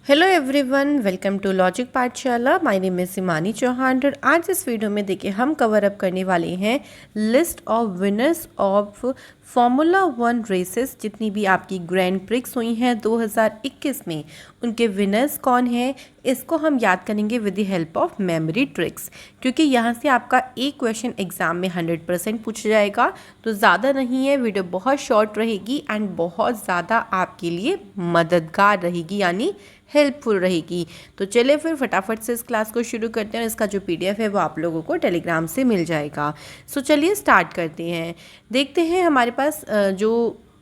Hello everyone, welcome to logic Pathshala. My name is Simani Chauhan और आज इस वीडियो में देखिए हम कवर अप करने वाले हैं list of winners of formula 1 races. जितनी भी आपकी ग्रैंड प्रिक्स हुई हैं 2021 में, उनके विनर्स कौन हैं, इसको हम याद करेंगे with the help of memory tricks. क्योंकि यहाँ से आपका एक क्वेश्चन एग्जाम में 100% पूछा जाएगा, तो ज़्यादा नहीं है, वीडियो बहुत शॉर्ट रहेगी एंड बहुत ज़्यादा आपके लिए मददगार रहेगी, यानी हेल्पफुल रहेगी। तो चलिए फिर फटाफट से इस क्लास को शुरू करते हैं। इसका जो PDF है वो आप लोगों को टेलीग्राम से मिल जाएगा। सो चलिए स्टार्ट करते हैं। देखते हैं हमारे पास जो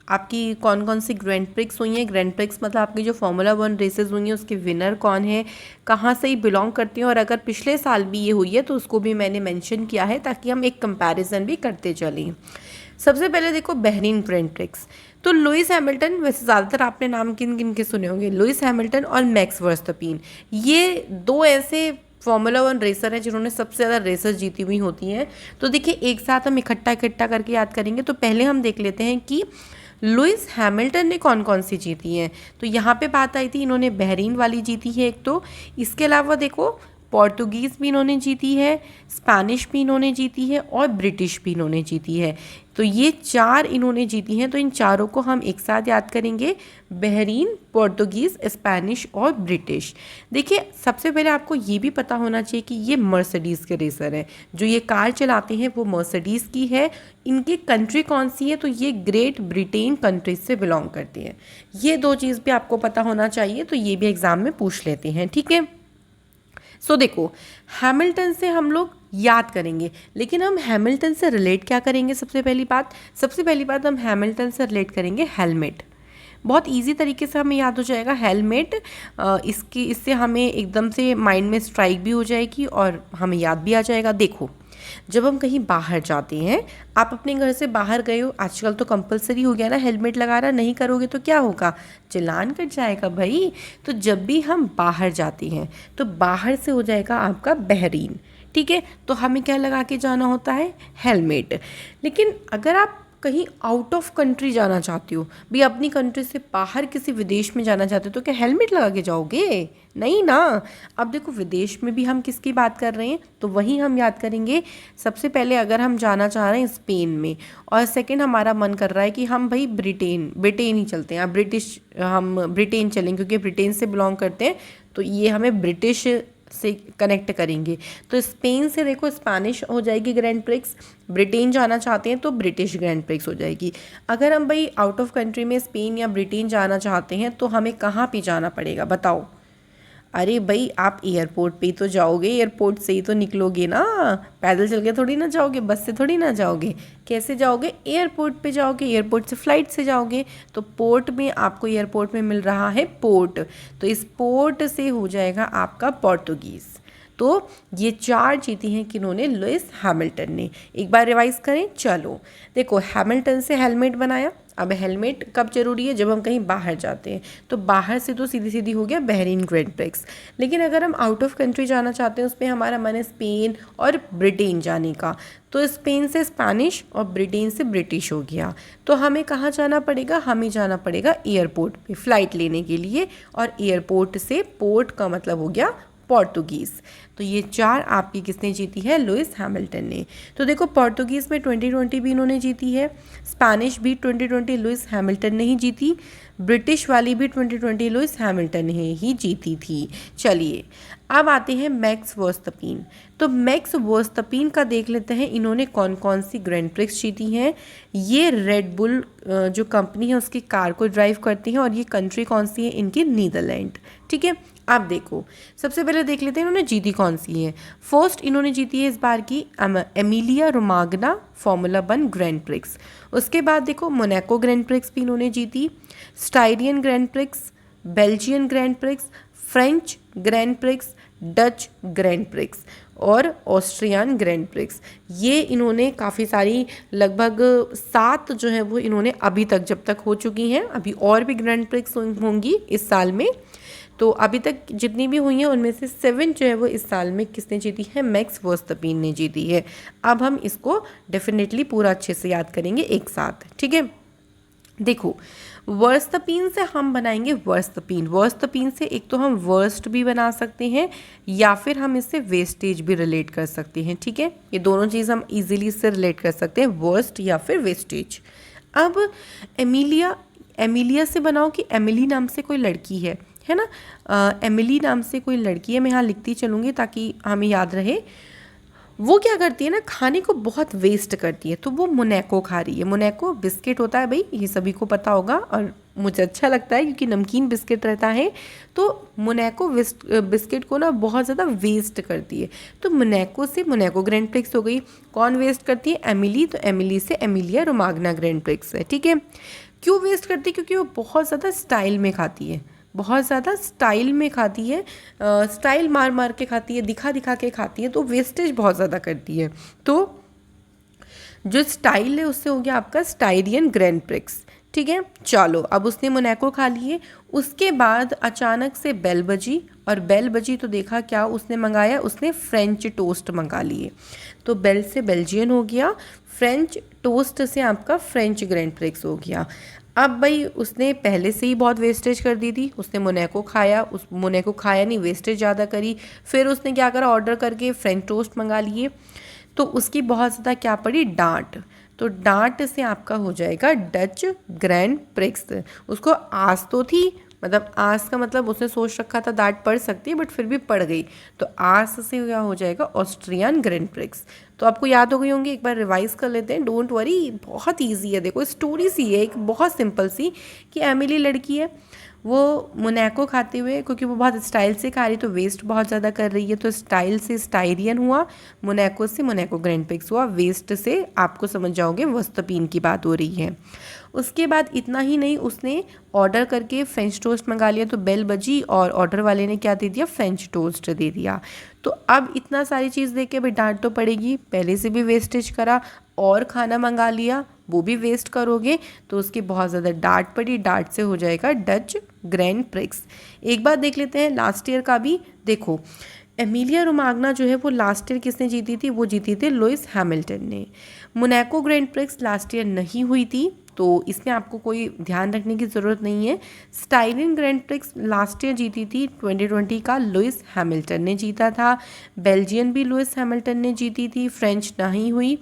आपकी कौन कौन सी ग्रैंड प्रिक्स हुई हैं। ग्रैंड प्रिक्स मतलब आपकी जो फार्मूला 1 रेसेस हुई हैं उसके विनर कौन है, कहाँ से ही बिलोंग करती हैं, और अगर पिछले साल भी ये हुई है तो उसको भी मैंने मेंशन किया है ताकि हम एक कंपैरिजन भी करते चलें। सबसे पहले देखो बहरीन ग्रैंड प्रिक्स। तो लुइस हैमिल्टन, वैसे ज़्यादातर आपने नाम किन किन के सुने होंगे, लुइस हैमिल्टन और मैक्स वर्स्टैपिन, ये दो ऐसे फार्मूला 1 रेसर हैं जिन्होंने सबसे ज़्यादा रेसर जीती हुई होती हैं। तो देखिए एक साथ हम इकट्ठा करके याद करेंगे। तो पहले हम देख लेते हैं कि लुइस हैमिल्टन ने कौन कौन सी जीती हैं। तो यहाँ पे बात आई थी, इन्होंने बहरीन वाली जीती है एक तो, इसके अलावा देखो पोर्तुगीज़ भी इन्होंने जीती है, स्पेनिश भी इन्होंने जीती है और ब्रिटिश भी इन्होंने जीती है। तो ये 4 इन्होंने जीती हैं। तो इन चारों को हम एक साथ याद करेंगे, बहरीन, पोर्तुगीज़, स्पेनिश और ब्रिटिश। देखिए सबसे पहले आपको ये भी पता होना चाहिए कि ये मर्सिडीज़ के रेसर हैं, जो ये कार चलाते हैं वो मर्सिडीज़ की है। इनकी कंट्री कौन सी है, तो ये ग्रेट ब्रिटेन कंट्री से बिलोंग करती हैं। ये दो चीज़ भी आपको पता होना चाहिए, तो ये भी एग्ज़ाम में पूछ लेते हैं, ठीक है। सो देखो हैमिल्टन से हम लोग याद करेंगे, लेकिन हम हैमिल्टन से रिलेट क्या करेंगे। सबसे पहली बात हम हैमिल्टन से रिलेट करेंगे हेलमेट। बहुत इजी तरीके से हमें याद हो जाएगा हेलमेट। इससे हमें एकदम से माइंड में स्ट्राइक भी हो जाएगी और हमें याद भी आ जाएगा। देखो जब हम कहीं बाहर जाते हैं, आप अपने घर से बाहर गए हो, आजकल तो कंपलसरी हो गया ना हेलमेट लगाना, नहीं करोगे तो क्या होगा, चालान कट जाएगा भाई। तो जब भी हम बाहर जाते हैं तो बाहर से हो जाएगा आपका बहरीन, ठीक है। तो हमें क्या लगा के जाना होता है, हेलमेट। लेकिन अगर आप कहीं आउट ऑफ कंट्री जाना चाहते हो, भी अपनी कंट्री से बाहर किसी विदेश में जाना चाहते हो, तो क्या हेलमेट लगा के जाओगे, नहीं ना। अब देखो विदेश में भी हम किसकी बात कर रहे हैं, तो वही हम याद करेंगे। सबसे पहले अगर हम जाना चाह रहे हैं स्पेन में, और सेकंड हमारा मन कर रहा है कि हम भाई ब्रिटेन ही चलते हैं, हम ब्रिटेन चलेंगे क्योंकि ब्रिटेन से बिलोंग करते हैं, तो ये हमें ब्रिटिश से कनेक्ट करेंगे। तो स्पेन से देखो स्पेनिश हो जाएगी ग्रैंड प्रिक्स, ब्रिटेन जाना चाहते हैं तो ब्रिटिश ग्रैंड प्रिक्स हो जाएगी। अगर हम भाई आउट ऑफ कंट्री में स्पेन या ब्रिटेन जाना चाहते हैं तो हमें कहाँ पे जाना पड़ेगा बताओ। अरे भाई आप एयरपोर्ट पे ही तो जाओगे, एयरपोर्ट से ही तो निकलोगे ना, पैदल चल के थोड़ी ना जाओगे, बस से थोड़ी ना जाओगे, कैसे जाओगे, एयरपोर्ट पे जाओगे, एयरपोर्ट से फ्लाइट से जाओगे। तो पोर्ट में आपको एयरपोर्ट में मिल रहा है पोर्ट, तो इस पोर्ट से हो जाएगा आपका पोर्तुगीज़। तो ये 4 जीती हैं किन्होंने, लुइस हैमिल्टन ने। एक बार रिवाइज करें, चलो देखो हैमिल्टन से हेलमेट बनाया। अब हेलमेट कब जरूरी है, जब हम कहीं बाहर जाते हैं। तो बाहर से तो सीधी सीधी हो गया बहरीन ग्रैंड प्रिक्स। लेकिन अगर हम आउट ऑफ कंट्री जाना चाहते हैं, उसमें हमारा मन है स्पेन और ब्रिटेन जाने का, तो स्पेन से स्पेनिश और ब्रिटेन से ब्रिटिश हो गया। तो हमें कहाँ जाना पड़ेगा, हमें जाना पड़ेगा एयरपोर्ट पे फ़्लाइट लेने के लिए, और एयरपोर्ट से पोर्ट का मतलब हो गया पोर्तुगीज़। तो ये 4 आपकी किसने जीती है, लुइस हैमिल्टन ने। तो देखो पोर्तुगीज़ में 2020 भी इन्होंने जीती है, स्पेनिश भी 2020 लुइस हैमिल्टन ने ही जीती, ब्रिटिश वाली भी 2020 लुइस हैमिल्टन ने ही जीती थी। चलिए अब आते हैं मैक्स वर्स्टैपिन। तो मैक्स वर्स्टैपिन का देख लेते हैं इन्होंने कौन कौन सी ग्रैंड प्रिक्स जीती हैं। ये रेड बुल जो कंपनी है उसकी कार को ड्राइव करती हैं, और ये कंट्री कौन सी है इनकी, नीदरलैंड, ठीक है। आप देखो सबसे पहले देख लेते हैं इन्होंने जीती कौन सी है। फर्स्ट इन्होंने जीती है इस बार की Emilia Romagna formula 1 grand prix. उसके बाद देखो मोनाको ग्रैंड प्रिक्स भी इन्होंने जीती, Styrian grand prix, Belgian grand prix, French grand prix, Dutch grand prix और ऑस्ट्रियन ग्रैंड प्रिक्स। ये इन्होंने काफ़ी सारी, लगभग 7 जो है वो इन्होंने अभी तक जब तक हो चुकी हैं। अभी और भी ग्रैंड प्रिक्स होंगी इस साल में। तो अभी तक जितनी भी हुई हैं उनमें से 7 जो है वो इस साल में किसने जीती है, मैक्स वर्स्टैपिन ने जीती है। अब हम इसको डेफिनेटली पूरा अच्छे से याद करेंगे एक साथ, ठीक है। देखो, वर्स्तपीन से हम बनाएंगे वर्स्तपीन। वर्स्तपीन से एक तो हम वर्स्ट भी बना सकते हैं या फिर हम इससे वेस्टेज भी रिलेट कर सकते हैं, ठीक है। ये दोनों चीज़ हम इजीली इससे रिलेट कर सकते हैं, वर्स्ट या फिर वेस्टेज। अब एमिलिया, एमिलिया से बनाओ कि एमिली नाम से कोई लड़की है ना। एमिली नाम से कोई लड़की है, मैं यहाँ लिखती चलूँगी ताकि हमें याद रहे। वो क्या करती है ना, खाने को बहुत वेस्ट करती है, तो वो मोनाको खा रही है। मोनाको बिस्किट होता है भाई, ये सभी को पता होगा और मुझे अच्छा लगता है क्योंकि नमकीन बिस्किट रहता है। तो मोनाको बिस्किट को ना बहुत ज़्यादा वेस्ट करती है। तो मोनाको से मोनाको ग्रैंड प्रिक्स हो गई। कौन वेस्ट करती है? एमिली। तो एमिली से एमिलिया रोमाग्ना ग्रैंड प्रिक्स है, ठीक है। क्यों वेस्ट करती है? क्योंकि वो बहुत ज़्यादा स्टाइल में खाती है, बहुत ज़्यादा स्टाइल में खाती है, स्टाइल मार मार के खाती है, दिखा दिखा के खाती है, तो वेस्टेज बहुत ज़्यादा करती है। तो जो स्टाइल है उससे हो गया आपका स्टाइरियन ग्रैंड प्रिक्स, ठीक है। चलो, अब उसने मोनाको खा लिए। उसके बाद अचानक से बेल बजी, और बेल बजी तो देखा क्या उसने मंगाया, उसने फ्रेंच टोस्ट मंगा लिए। तो बेल से बेल्जियन हो गया, फ्रेंच टोस्ट से आपका फ्रेंच ग्रैंड प्रिक्स हो गया। अब भाई उसने पहले से ही बहुत वेस्टेज कर दी थी, उसने मोनाको खाया, उस मोनाको खाया नहीं, वेस्टेज ज़्यादा करी। फिर उसने क्या करा, ऑर्डर करके फ्रेंच टोस्ट मंगा लिए, तो उसकी बहुत ज़्यादा क्या पड़ी, डांट। तो डांट से आपका हो जाएगा डच ग्रैंड प्रिक्स। उसको आस तो थी, मतलब आस का मतलब उसने सोच रखा था डांट पड़ सकती है, बट फिर भी पड़ गई, तो आस से क्या हो जाएगा, ऑस्ट्रियन ग्रैंड प्रिक्स। तो आपको याद हो गई होंगी, एक बार रिवाइज कर लेते हैं, डोंट वरी, बहुत ईजी है। देखो स्टोरी सी है एक बहुत सिंपल सी, कि एमिली लड़की है, वो मोनाको खाते हुए, क्योंकि वो बहुत स्टाइल से खा रही तो वेस्ट बहुत ज़्यादा कर रही है, तो स्टाइल से स्टाइरियन हुआ, मोनाको से मोनाको ग्रैंड प्रिक्स हुआ, वेस्ट से आपको समझ जाओगे वर्स्तपीन की बात हो रही है। उसके बाद इतना ही नहीं, उसने ऑर्डर करके फ्रेंच टोस्ट मंगा लिया, तो बेल बजी और ऑर्डर वाले ने क्या दे दिया, फ्रेंच टोस्ट दे दिया। तो अब इतना सारी चीज़ देख के भाई डांट तो पड़ेगी, पहले से भी वेस्टेज करा और खाना मंगा लिया, वो भी वेस्ट करोगे, तो उसकी बहुत ज़्यादा डांट पड़ी, डांट से हो जाएगा डच ग्रैंड प्रिक्स। एक बार देख लेते हैं लास्ट ईयर का भी। देखो, एमिलिया रोमाग्ना जो है वो लास्ट ईयर किसने जीती थी, वो जीती थी लुइस हैमिल्टन ने। Monaco grand prix last year नहीं हुई थी, तो इसमें आपको कोई ध्यान रखने की ज़रूरत नहीं है। Stalin grand prix last year जीती थी 2020 का, लुइस हैमिल्टन ने जीता था। बेल्जियन भी लुइस हैमिल्टन ने जीती थी, फ्रेंच नहीं हुई।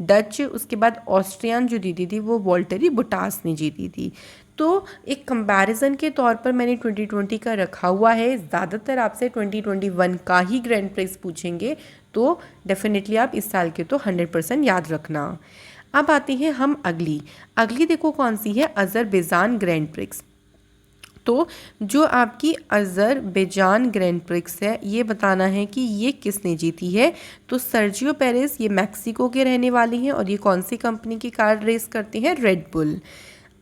डच, उसके बाद ऑस्ट्रियन जो जीती थी वो वॉल्टरी बुटास ने जीती थी। तो एक कंपैरिजन के तौर पर मैंने 2020 का रखा हुआ है। ज़्यादातर आपसे 2021 का ही ग्रैंड प्रिक्स पूछेंगे, तो डेफिनेटली आप इस साल के तो 100% याद रखना। अब आते हैं हम अगली देखो कौन सी है, अज़रबैजान ग्रैंड प्रिक्स। तो जो आपकी अज़रबैजान ग्रैंड प्रिक्स है, ये बताना है कि ये किसने जीती है। तो सर्जियो पेरेस, ये मैक्सिको के रहने वाले हैं, और ये कौन सी कंपनी की कार रेस करते हैं, रेड बुल।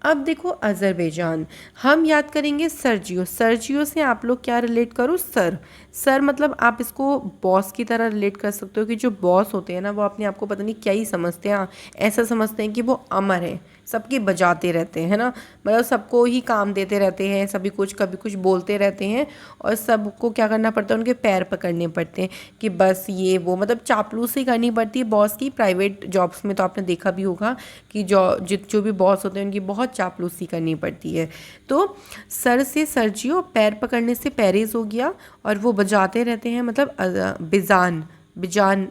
अब देखो अज़रबैजान, हम याद करेंगे सर्जियो। सर्जियो से आप लोग क्या रिलेट करो, सर मतलब आप इसको बॉस की तरह रिलेट कर सकते हो, कि जो बॉस होते हैं ना वो अपने आप को पता नहीं क्या ही समझते हैं, ऐसा समझते हैं कि वो अमर है, सबकी बजाते रहते हैं, है ना, मतलब सबको ही काम देते रहते हैं, सभी कुछ कभी कुछ बोलते रहते हैं, और सबको क्या करना पड़ता है, उनके पैर पकड़ने पड़ते हैं कि बस ये वो, मतलब चापलूसी करनी पड़ती है बॉस की। प्राइवेट जॉब्स में तो आपने देखा भी होगा कि जो भी बॉस होते हैं उनकी बहुत चापलूसी करनी पड़ती है। तो सर से सर्जियो, पैर पकड़ने से पेरेज हो गया, और वो बजाते रहते हैं, मतलब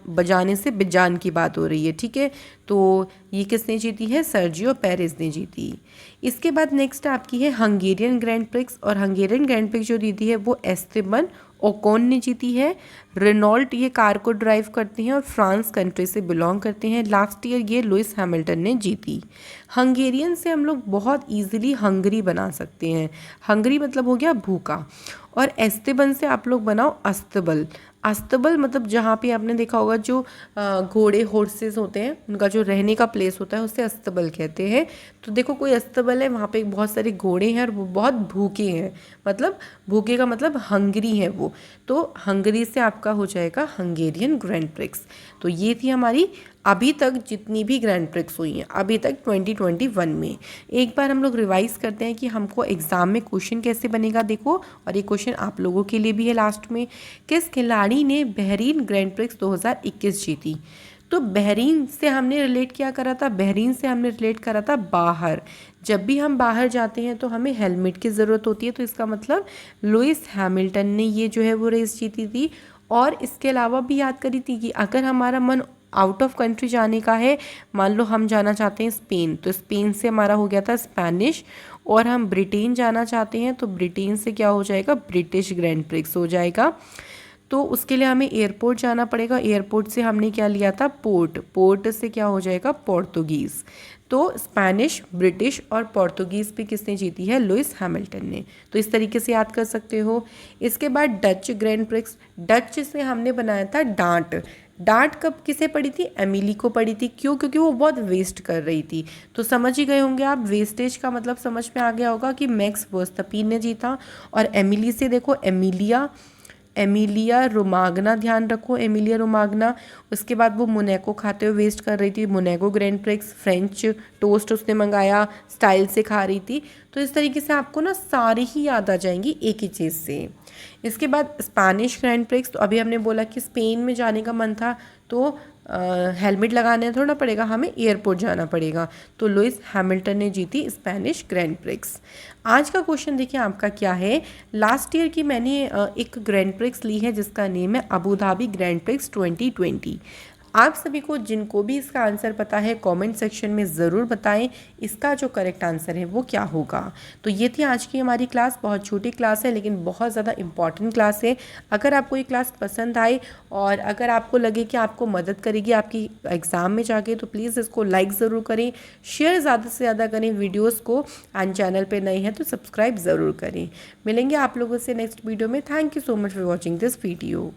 बजाने से बिजान की बात हो रही है, ठीक है। तो ये किसने जीती है, सर्जियो पेरेज ने जीती। इसके बाद नेक्स्ट आपकी है हंगेरियन ग्रैंड प्रिक्स, और हंगेरियन ग्रैंड प्रिक्स जो जीती है वो एस्तेबन ओकोन ने जीती है। रेनॉल्ट ये कार को ड्राइव करते हैं और फ्रांस कंट्री से बिलोंग करते हैं। लास्ट ईयर ये लुइस हैमिल्टन ने जीती। हंगेरियन से हम लोग बहुत इजीली हंगरी बना सकते हैं, हंगरी मतलब हो गया भूखा, और एस्तेबन से आप लोग बनाओ अस्तबल। अस्तबल मतलब जहाँ पे आपने देखा होगा जो घोड़े हॉर्सेस होते हैं उनका जो रहने का प्लेस होता है उसे अस्तबल कहते हैं। तो देखो कोई अस्तबल है, वहाँ पे बहुत सारे घोड़े हैं और वो बहुत भूखे हैं, मतलब भूखे का मतलब हंगरी है वो। तो हंगरी से आपका हो जाएगा हंगेरियन ग्रैंड प्रिक्स। तो ये थी हमारी अभी तक जितनी भी ग्रैंड प्रिक्स हुई हैं अभी तक 2021 में। एक बार हम लोग रिवाइज करते हैं कि हमको एग्ज़ाम में क्वेश्चन कैसे बनेगा। देखो, और ये क्वेश्चन आप लोगों के लिए भी है लास्ट में। किस खिलाड़ी ने बहरीन ग्रैंड प्रिक्स 2021 जीती। तो बहरीन से हमने रिलेट क्या करा था, बहरीन से हमने रिलेट करा था बाहर। जब भी हम बाहर जाते हैं तो हमें हेलमेट की ज़रूरत होती है, तो इसका मतलब लुइस हैमिल्टन ने ये जो है वो रेस जीती थी। और इसके अलावा भी याद करी थी कि अगर हमारा मन आउट ऑफ कंट्री जाने का है, मान लो हम जाना चाहते हैं स्पेन, तो स्पेन से हमारा हो गया था स्पेनिश। और हम ब्रिटेन जाना चाहते हैं तो ब्रिटेन से क्या हो जाएगा, ब्रिटिश ग्रैंड प्रिक्स हो जाएगा। तो उसके लिए हमें एयरपोर्ट जाना पड़ेगा, एयरपोर्ट से हमने क्या लिया था, पोर्ट, पोर्ट से क्या हो जाएगा, पोर्तुगीज़। तो स्पेनिश, ब्रिटिश और पोर्तुगीज़ पे किसने जीती है, लुइस हैमिल्टन ने। तो इस तरीके से याद कर सकते हो। इसके बाद डच ग्रैंड प्रिक्स, डच से हमने बनाया था डांट। डांट कब किसे पड़ी थी, एमिली को पड़ी थी। क्यों, क्योंकि वो बहुत वेस्ट कर रही थी। तो समझ ही गए होंगे आप, वेस्टेज का मतलब समझ में आ गया होगा कि मैक्स वर्स्टैपिन ने जीता। और एमिली से देखो, एमिलिया, एमिलिया रोमाग्ना, ध्यान रखो एमिलिया रोमाग्ना। उसके बाद वो मोनाको खाते हुए वेस्ट कर रही थी, Monaco grand prix. French toast उसने मंगाया, स्टाइल से खा रही थी। तो इस तरीके से आपको ना सारी ही याद आ जाएंगी एक ही चीज़ से। इसके बाद स्पेनिश ग्रैंड प्रिक्स, तो अभी हमने बोला कि स्पेन में जाने का मन था, तो हेलमेट लगाने थोड़ा पड़ेगा, हमें एयरपोर्ट जाना पड़ेगा। तो लुइस हैमिल्टन ने जीती स्पेनिश ग्रैंड प्रिक्स। आज का क्वेश्चन देखिए आपका क्या है। लास्ट ईयर की मैंने एक ग्रैंड प्रिक्स ली है जिसका नेम है अबू धाबी ग्रैंड प्रिक्स 2020। आप सभी को जिनको भी इसका आंसर पता है कमेंट सेक्शन में ज़रूर बताएं इसका जो करेक्ट आंसर है वो क्या होगा। तो ये थी आज की हमारी क्लास। बहुत छोटी क्लास है लेकिन बहुत ज़्यादा इम्पॉर्टेंट क्लास है। अगर आपको ये क्लास पसंद आए और अगर आपको लगे कि आपको मदद करेगी आपकी एग्ज़ाम में जाके, तो प्लीज़ इसको लाइक ज़रूर करें, शेयर ज़्यादा से ज़्यादा करें वीडियोज़ को, एंड चैनल पर नए हैं तो सब्सक्राइब ज़रूर करें। मिलेंगे आप लोगों से नेक्स्ट वीडियो में। Thank you so much for watching this video.